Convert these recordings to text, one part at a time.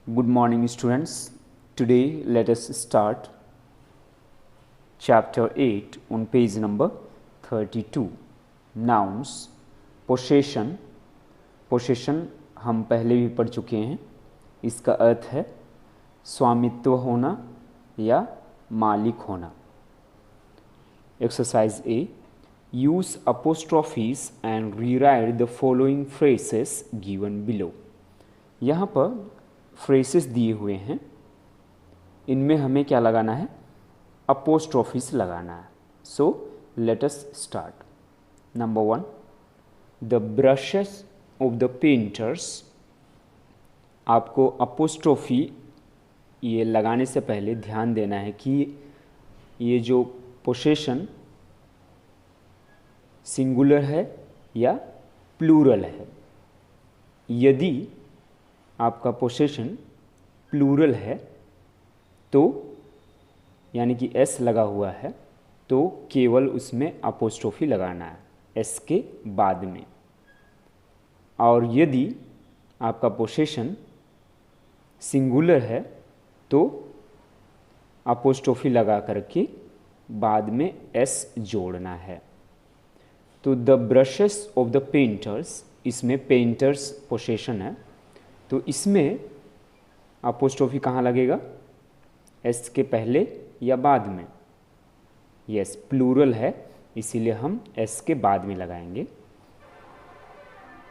Good morning, students. Today, let us start chapter 8 on page number 32. Nouns. Possession. Possession हम पहले भी पढ़ चुके हैं. इसका अर्थ है स्वामित्व होना या मालिक होना. Exercise A. Use apostrophes and rewrite the following phrases given below. यहाँ पर फ्रेसेस दिए हुए हैं, इनमें हमें क्या लगाना है? अपोस्ट्रोफिस लगाना है. सो let us start. Number 1, the brushes of the painters. आपको अपोस्ट्रोफी ये लगाने से पहले ध्यान देना है कि ये जो पोसेशन सिंगुलर है या प्लूरल है. यदि आपका पोसेशन प्लूरल है तो यानी कि एस लगा हुआ है तो केवल उसमें अपोस्ट्रोफी लगाना है एस के बाद में. और यदि आपका पोसेशन सिंगुलर है तो अपोस्ट्रोफी लगा करके बाद में एस जोड़ना है. तो the brushes of the painters, इसमें पेंटर्स पोसेशन है तो इसमें अपोस्ट्रोफी कहाँ लगेगा? एस के पहले या बाद में? यस, प्लूरल है इसीलिए हम एस के बाद में लगाएंगे.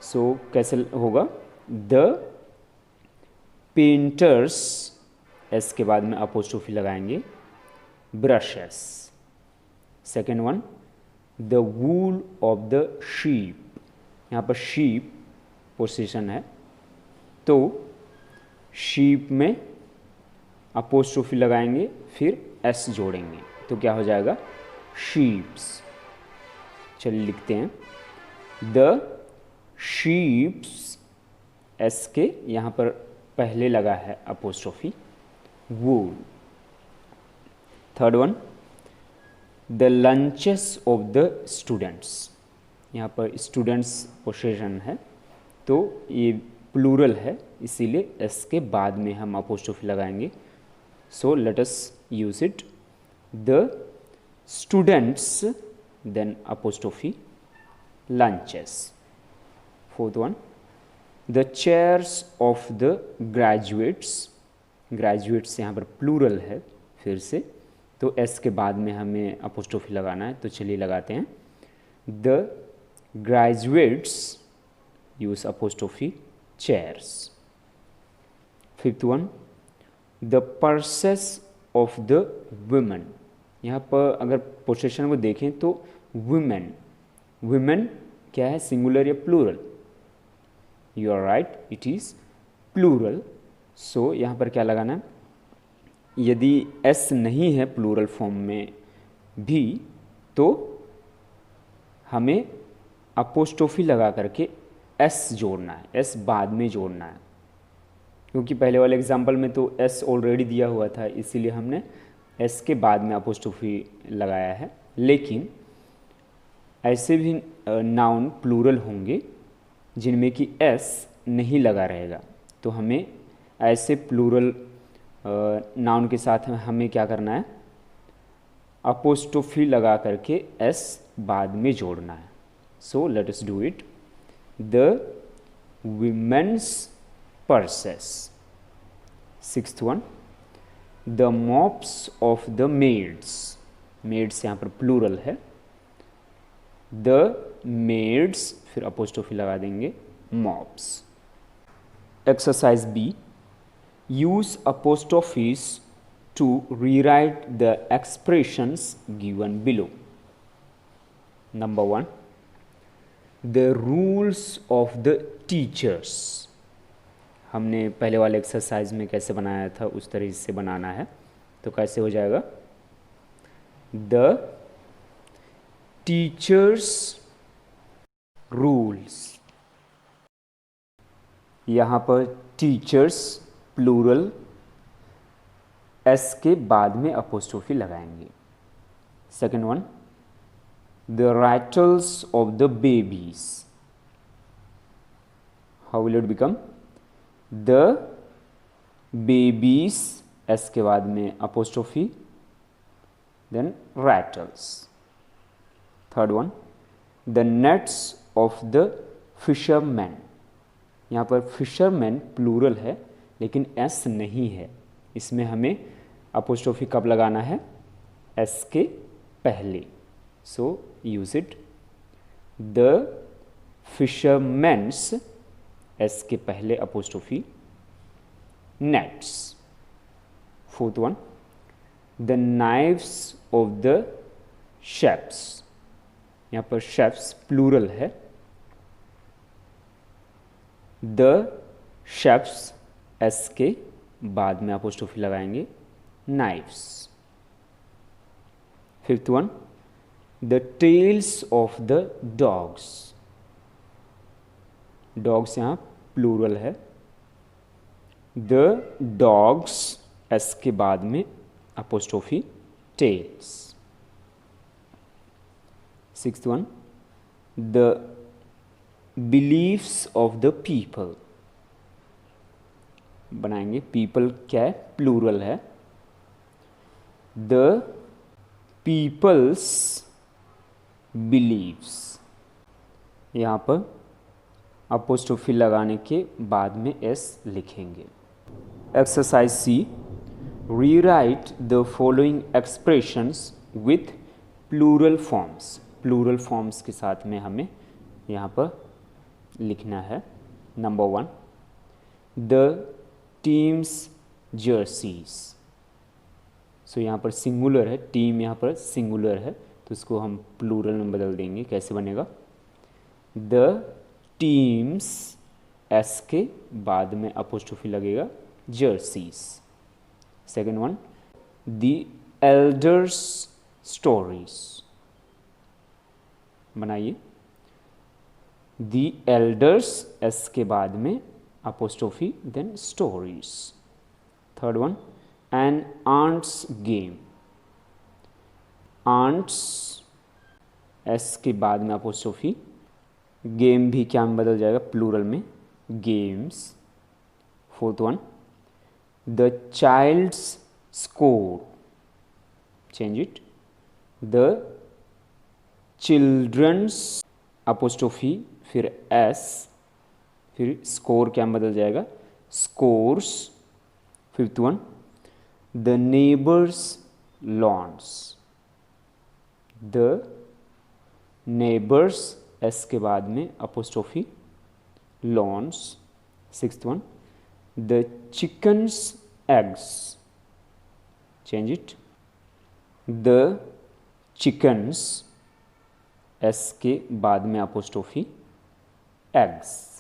सो कैसे होगा? द पेंटर्स, एस के बाद में अपोस्ट्रोफी लगाएंगे, brushes. Second one, the wool of the sheep. यहाँ पर शीप पोसेशन है तो शीप में अपोस्ट्रोफी लगाएंगे फिर एस जोड़ेंगे तो क्या हो जाएगा? शीप्स. चलिए लिखते हैं. द शीप्स, एस के यहाँ पर पहले लगा है apostrophe. Wool. Third one, the lunches of the students. यहाँ पर स्टूडेंट्स पोसेशन है तो ये प्लूरल है इसीलिए एस के बाद में हम अपोस्ट्रोफी लगाएंगे. So let us use it. The students, then apostrophe, lunches. Fourth one, the chairs of the graduates. Graduates यहाँ पर प्लूरल है फिर से तो एस के बाद में हमें अपोस्ट्रोफी लगाना है तो चलिए लगाते हैं. The graduates, use apostrophe, chairs. Fifth one, the purses of the women. यहाँ पर अगर पोसेशन को देखें तो वुमेन, वुमेन क्या है? सिंगुलर या plural? You are right, it is plural. So यहाँ पर क्या लगाना है? यदि एस नहीं है प्लूरल फॉर्म में भी तो हमें अपोस्ट्रोफी लगा करके एस जोड़ना है, एस बाद में जोड़ना है. क्योंकि पहले वाले एग्जाम्पल में तो एस ऑलरेडी दिया हुआ था इसीलिए हमने एस के बाद में अपोस्ट्रोफी लगाया है. लेकिन ऐसे भी नाउन प्लूरल होंगे जिनमें कि एस नहीं लगा रहेगा तो हमें ऐसे प्लूरल नाउन के साथ हमें क्या करना है? अपोस्ट्रोफी लगा करके एस बाद में जोड़ना है. सो let us do it. The women's purses. Sixth one, the mops of the maids. Maids यहाँ पर प्लूरल है. The maids, फिर अपोस्ट्रोफी लगा देंगे, mops. Exercise B. Use apostrophes to rewrite the expressions given below. Number 1, the rules of the teachers. हमने पहले वाले exercise में कैसे बनाया था उस तरीके से बनाना है तो कैसे हो जाएगा? The teachers rules. यहाँ पर टीचर्स प्लूरल, एस के बाद में अपोस्ट्रोफी लगाएंगे. Second one, the rattles of the babies. How will it become? The babies, S के बाद में apostrophe, then rattles. Third one, the nets of the fisherman. यहाँ पर फिशरमैन प्लूरल है लेकिन एस नहीं है, इसमें हमें अपोस्ट्रोफी कब लगाना है, एस के पहले। So use it, the fishermen's, S के पहले apostrophe, nets. Fourth one, the knives of the chefs. यहाँ पर शेफ्स प्लूरल है, द शेफ्स, एस के बाद में अपोस्ट्रोफी लगाएंगे, knives. Fifth one, the tails of the dogs. Dogs यहाँ प्लूरल है, द डॉग्स, एस के बाद में apostrophe, tails. Sixth one, the beliefs of the people. बनाएंगे, पीपल क्या है, प्लूरल है, द पीपल्स बिलीव्स। यहाँ पर अपोस्ट्रोफी लगाने के बाद में एस लिखेंगे। Exercise C, rewrite the following expressions with plural forms. Plural forms के साथ में हमें यहाँ पर लिखना है। Number one, the teams jerseys. So यहाँ पर सिंगुलर है, टीम यहाँ पर सिंगुलर है, तो इसको हम प्लूरल में बदल देंगे। कैसे बनेगा, द टीम्स, एस के बाद में अपोस्ट्रोफी लगेगा, jerseys. Second one, the elders stories. बनाइए, द एल्डर्स, एस के बाद में apostrophe, then stories. Third one, an aunts game. Aunts, S के बाद में अपोस्ट्रोफी, गेम भी क्या में बदल जाएगा, प्लूरल में, games. Fourth one, the childs score, change it, the childrens, apostrophe, फिर एस, फिर स्कोर क्या में बदल जाएगा, scores. Fifth one, the neighbours lawns, the neighbours, S के बाद में apostrophe, lawns. Sixth one, the chickens eggs, change it, the chickens, S के बाद में अपोस्ट्रोफी, एग्स।